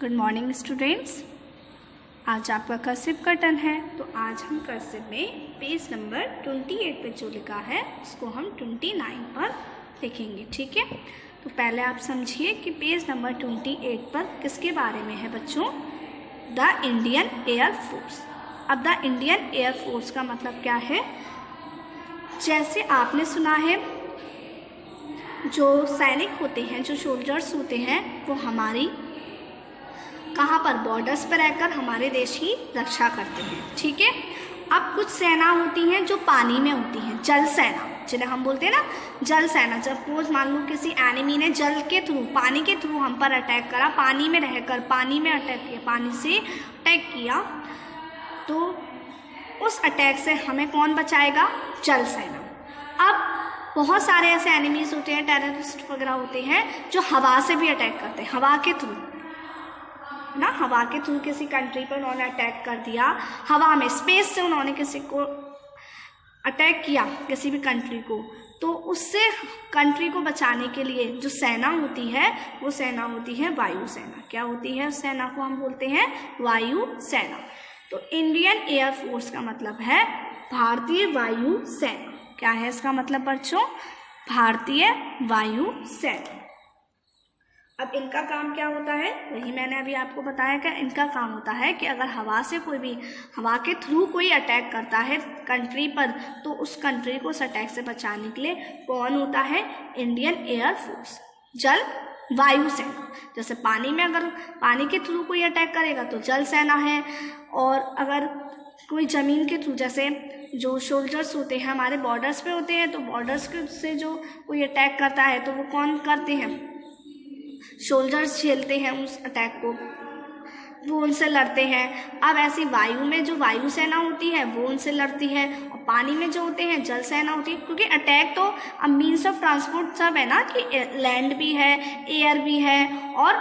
Good morning students. आज आपका cursive का टर्न है, तो आज हम कर्सिव में पेज नंबर 28 पे जो लिखा है उसको हम 29 पर लिखेंगे। ठीक है, तो पहले आप समझिए कि पेज नंबर 28 पर किसके बारे में है बच्चों? The Indian air force. अब द इंडियन एयर फोर्स का मतलब क्या है? जैसे आपने सुना है, जो सैनिक होते हैं, जो सोल्जर्स होते हैं, वो हमारी कहाँ पर बॉर्डर्स पर रहकर हमारे देश की रक्षा करते हैं। ठीक है, अब कुछ सेना होती हैं जो पानी में होती हैं, जल सेना, जिन्हें हम बोलते हैं ना जल सेना। जब रोज मान लो किसी एनिमी ने जल के थ्रू, पानी के थ्रू हम पर अटैक करा, पानी में रहकर पानी में अटैक किया, पानी से अटैक किया, तो उस अटैक से हमें कौन बचाएगा? जल सेना। अब बहुत सारे ऐसे एनिमीज होते हैं, टेररिस्ट वगैरह होते हैं, जो हवा से भी अटैक करते हैं, हवा के थ्रू ना, हवा के थ्रू किसी कंट्री पर उन्होंने अटैक कर दिया, हवा में, स्पेस से उन्होंने किसी को अटैक किया, किसी भी कंट्री को, तो उससे कंट्री को बचाने के लिए जो सेना होती है वो सेना होती है वायु सेना। क्या होती है? उस सेना को हम बोलते हैं वायु सेना। तो इंडियन एयर फोर्स का मतलब है भारतीय वायु सेना। क्या है इसका मतलब बच्चों? भारतीय वायु सेना। अब इनका काम क्या होता है? वही मैंने अभी आपको बताया कि इनका काम होता है कि अगर हवा से कोई भी, हवा के थ्रू कोई अटैक करता है कंट्री पर, तो उस कंट्री को उस अटैक से बचाने के लिए कौन होता है? इंडियन एयर फोर्स, जल वायु सेना। जैसे पानी में अगर पानी के थ्रू कोई अटैक करेगा तो जल सेना है, और अगर कोई ज़मीन के थ्रू, जैसे जो सोल्जर्स होते हैं हमारे बॉर्डर्स पे होते हैं, तो बॉर्डर्स से जो कोई अटैक करता है तो वो कौन करते हैं? सोल्जर्स झेलते हैं उस अटैक को, वो उनसे लड़ते हैं। अब ऐसी वायु में जो वायु सेना होती है वो उनसे लड़ती है, और पानी में जो होते हैं जल सेना होती है। क्योंकि अटैक तो अब मीन्स ऑफ ट्रांसपोर्ट सब है ना, कि लैंड भी है, एयर भी है और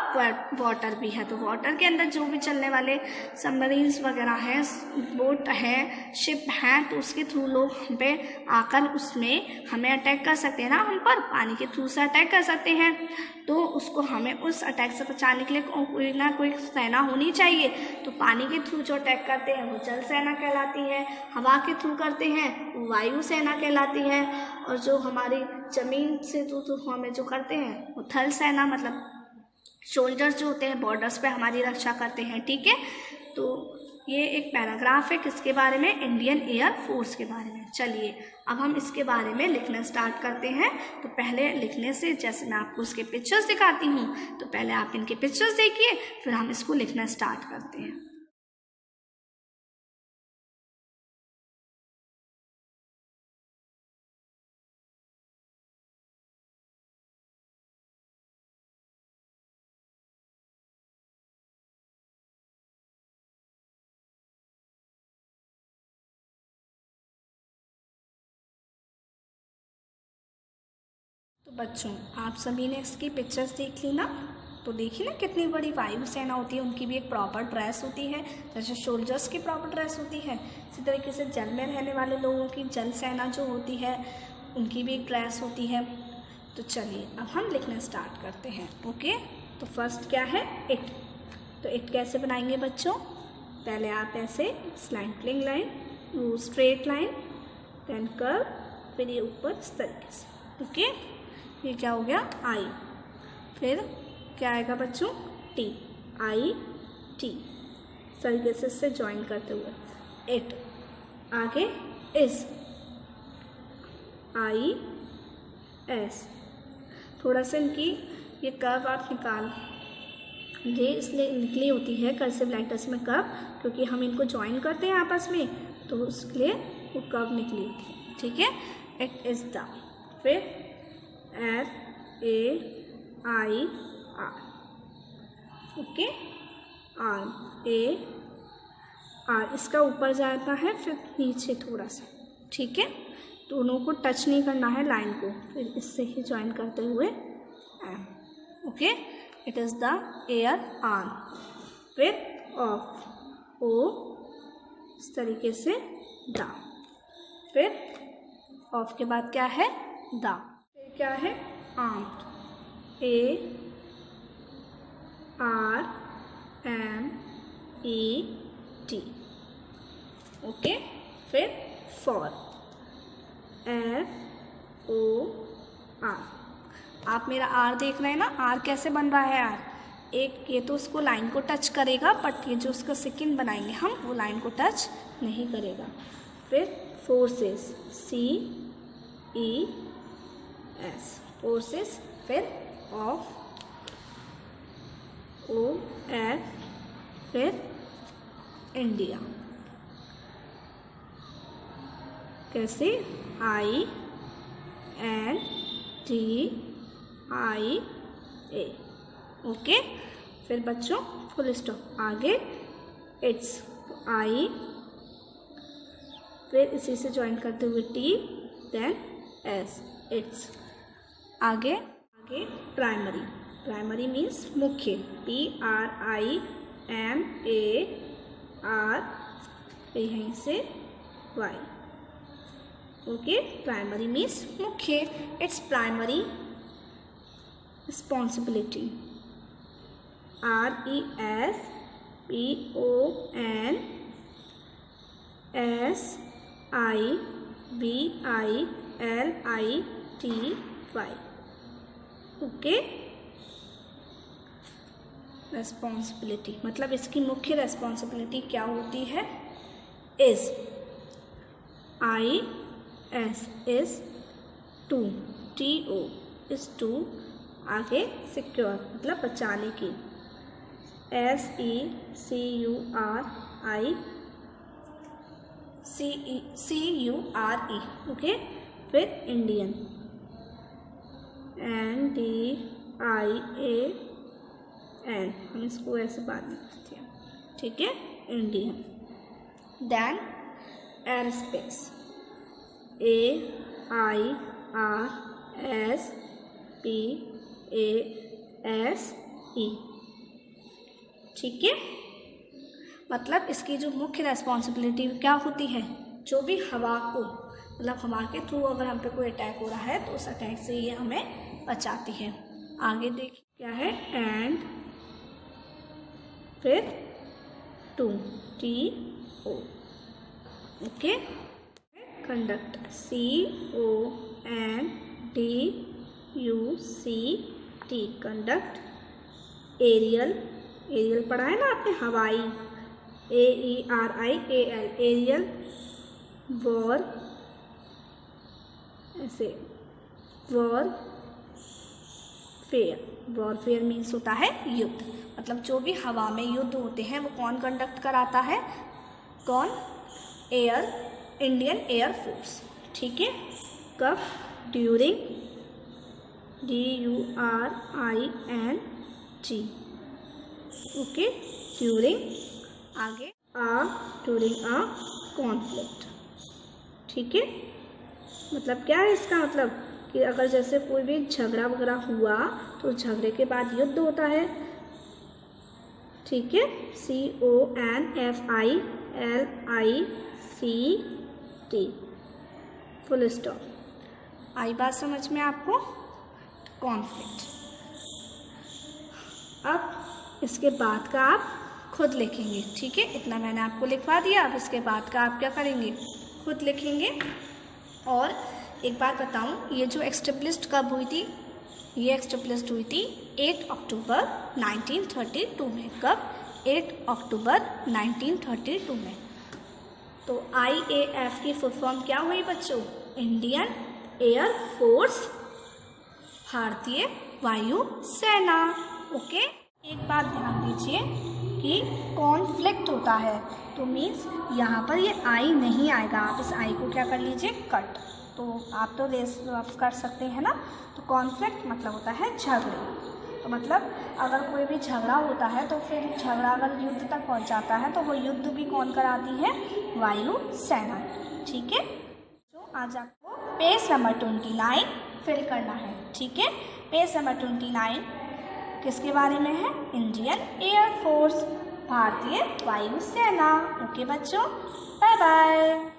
वाटर भी है। तो वाटर के अंदर जो भी चलने वाले सबमरीन्स वगैरह हैं, बोट हैं, शिप हैं, तो उसके थ्रू लोग हम पे आकर उसमें हमें अटैक कर सकते हैं ना, हम पर पानी के थ्रू से अटैक कर सकते हैं। तो उसको हमें उस अटैक से बचाने के लिए कोई ना कोई सेना होनी चाहिए। तो पानी के थ्रू जो अटैक करते हैं वो जल सेना कहलाती है, हवा के थ्रू करते हैं वो वायु सेना कहलाती है, और जो हमारी ज़मीन से थ्रू हमें जो करते हैं वो थल सेना, मतलब सोल्जर्स जो होते हैं बॉर्डर्स पे हमारी रक्षा करते हैं। ठीक है, तो ये एक पैराग्राफ है किसके बारे में? इंडियन एयर फोर्स के बारे में। चलिए अब हम इसके बारे में लिखना स्टार्ट करते हैं। तो पहले लिखने से, जैसे मैं आपको उसके पिक्चर्स दिखाती हूँ, तो पहले आप इनके पिक्चर्स देखिए, फिर हम इसको लिखना स्टार्ट करते हैं। तो बच्चों, आप सभी ने इसकी पिक्चर्स देख ली ना? तो देखिए ना कितनी बड़ी वायु सेना होती है, उनकी भी एक प्रॉपर ड्रेस होती है। जैसे सोल्जर्स की प्रॉपर ड्रेस होती है, इसी तरीके से जल में रहने वाले लोगों की जल सेना जो होती है उनकी भी एक ड्रेस होती है। तो चलिए अब हम लिखना स्टार्ट करते हैं। ओके, तो फर्स्ट क्या है? इट। तो इट कैसे बनाएंगे बच्चों? पहले आप ऐसे स्लैंटिंग लाइन, वो स्ट्रेट लाइन, देन कर्व, फिर ये ऊपर इस तरीके से। ओके, ये क्या हो गया? आई। फिर क्या आएगा बच्चों? टी, आई टी, इस तरीके से इससे ज्वाइन करते हुए इट। आगे इज, आई एस। थोड़ा सा इनकी ये कर्व आप निकाल, ये इसलिए निकली होती है कर्सिव लेटर्स में कर्व, क्योंकि हम इनको ज्वाइन करते हैं आपस में, तो उसके लिए वो कर्व निकली होती है। ठीक है, इट इज़ द। फिर R A I R, okay, R A R, इसका ऊपर जाता है फिर नीचे थोड़ा सा। ठीक है, दोनों को टच नहीं करना है लाइन को, फिर इससे ही ज्वाइन करते हुए M। Okay, it is the air arm. फिर ऑफ, O, इस तरीके से द। फिर ऑफ के बाद क्या है? द। क्या है? Armed, A R MET, okay. फिर फॉर, FOR। आप मेरा आर देख रहे हैं ना, आर कैसे बन रहा है? आर एक, ये तो उसको लाइन को टच करेगा, बट ये जो उसका सेकंड बनाएंगे हम, वो लाइन को टच नहीं करेगा। फिर फोर्सेस, CES, फोर्सेस। फिर ऑफ, OF। फिर इंडिया, कैसे? INDIA, okay. फिर बच्चों फुल स्टॉप, आगे इट्स, I, फिर इसी से ज्वाइन करते हुए T, देन S, इट्स। आगे प्राइमरी, प्राइमरी मीन्स मुख्य, PRIMAR, यहीं से Y, ओके। प्राइमरी मीन्स मुख्य, it's primary responsibility, RESPONSIBILITY, okay. Responsibility मतलब इसकी मुख्य रेस्पॉन्सिबिलिटी क्या होती है? Is, IS, is, to, TO, is to. आगे सिक्योर मतलब बचाने की, SECURE, ओके। फिर इंडियन, NDIAN, हम इसको ऐसे बात नहीं करते हैं, ठीक है, इंडियन। देन एयरस्पेस, AIRSPACE, ठीक है। मतलब इसकी जो मुख्य रेस्पॉन्सिबिलिटी क्या होती है? जो भी हवा को, मतलब हवा के थ्रू अगर हम पे कोई अटैक हो रहा है तो उस अटैक से ये हमें बचाती है। आगे देखिए क्या है, एंड फिर to, TO, okay. Conduct, CONDUCT, conduct. Aerial, aerial पढ़ा है ना आपने, हवाई, AERIAL, एरियल। वॉर, ऐसे, वॉरफेयर, वॉरफेयर मीन्स होता है युद्ध। मतलब जो भी हवा में युद्ध होते हैं वो कौन कंडक्ट कराता है? कौन? एयर, इंडियन एयर फोर्स, ठीक है। कब? During, DURING, okay, during. आगे ड्यूरिंग अ कॉन्फ्लिक्ट, ठीक है। मतलब क्या है इसका मतलब कि अगर जैसे कोई भी झगड़ा वगैरह हुआ तो झगड़े के बाद युद्ध होता है, ठीक है। CONFILICT, full stop. आई बात समझ में आपको? कॉन्फ्लिक्ट। अब इसके बाद का आप खुद लिखेंगे, ठीक है। इतना मैंने आपको लिखवा दिया, अब इसके बाद का आप क्या करेंगे? खुद लिखेंगे। और एक बात बताऊं, ये जो एस्टेब्लिश्ड कब हुई थी? ये एस्टेब्लिश्ड हुई थी 8 अक्टूबर 1932 में। कब? 8 अक्टूबर 1932 में। तो IAF की फुल फॉर्म क्या हुई बच्चों? इंडियन एयर फोर्स, भारतीय वायु सेना, ओके। एक बात ध्यान दीजिए कि कॉन्फ्लिक्ट होता है तो मीन्स यहाँ पर ये आई नहीं आएगा, आप इस आई को क्या कर लीजिए? कट। तो आप तो रेस कर सकते हैं ना। तो कॉन्फ्लिक्ट मतलब होता है झगड़े। तो मतलब अगर कोई भी झगड़ा होता है तो फिर झगड़ा अगर युद्ध तक पहुँच जाता है तो वो युद्ध भी कौन कराती है? वायु सेना, ठीक है। तो आज आपको पेज नंबर 29 फिल करना है, ठीक है। पेज नंबर 29 किसके बारे में है? इंडियन एयर फोर्स, भारतीय वायु सेना, ओके बच्चों, बाय बाय।